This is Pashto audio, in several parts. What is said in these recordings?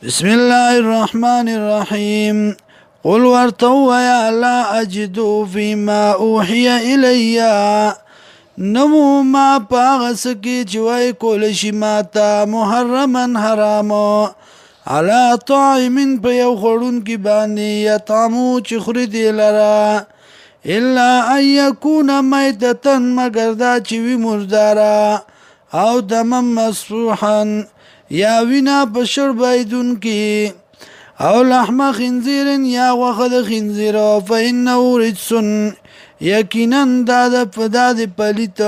بسم الله الرحمن الرحيم قل ورتو يا لا أجد فيما أوحي إلي نمو ما پاغسکی چوئی کولشی ماتا محرما حرامو على طاعم پیو خورون کی بانی یطعمو چخوری دی لرا الا ان یکون میتتن مگر دا چوی مردارا او دمم مسفوحا یا وینا پشر بایدون کی او لحم خنزیر یا وخد خنزیر فإنه رجسن یقینا داد پلیت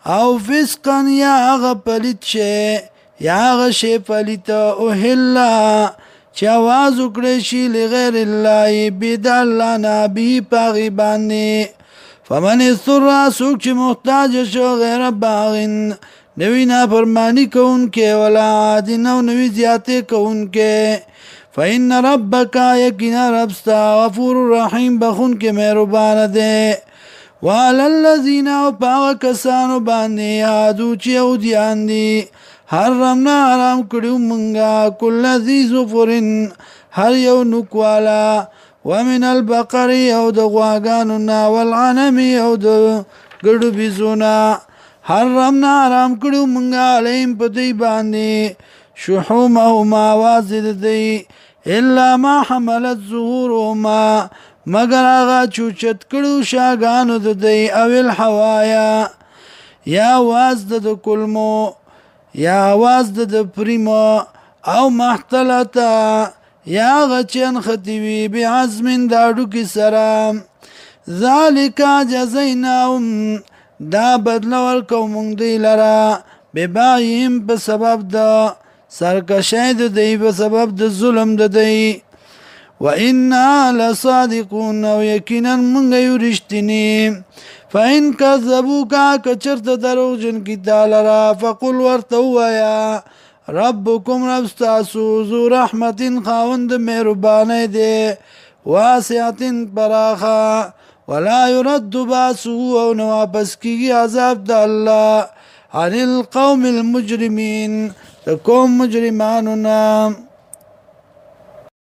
او فسقن یا آغا پلیت شه یا آغا شه پلیت اوهلا چه آواز اکڑشی لغیر اللہ بید اللہ نابی پاغی باندی فمن استر سوک چه محتاج شو غیر باغن نوی نافرمانی کون کے ولا عادن او نوی زیادے کون کے فإن ربک یقینا ربستا غفور الرحیم بخون کے مہربان دے وعلى الذین او پاغ کسانو باندے یادو چی او دیان دی حرمنا حرام کڑیو منگا کل ذی ظفرن ہر یو نکوالا ومن البقر او دغواگانونا والعنمی او دگڑو بیزونا حرمنا حرام کڑیو منگا علیم پتی باندی شحومهما وازد دی الا ما حملت ظهورهما مگر آغا چوچت کڑو شاگانو دی او الحوایا یا آواز د کلمو یا آواز د پریمو او محتلتا یا غچن خطیوی بعزم داڑو کی سرام ذالکا جزیناهم دا بدلور کومنگ دی لرا ببایم بسبب دا سرکشید دی بسبب دا ظلم دا دی وَإِنَّا لَصَادِقُونَ وَيَكِنًا مُنْغَيُ رِشْتِنِي فَإِنْ كَذَّبُوكَ كَچرت دروغ جن کی تالرا فَقُلْ وَرْتَوَيَا رَبُّكُمْ رَبْسْتَاسُ ذُو رَحْمَةٍ خاوند مہربان دے واسعة پراخا ولا يرد باسو او نواپس کی عذاب دا اللہ عن القوم المجرمین تکوم مجرماننا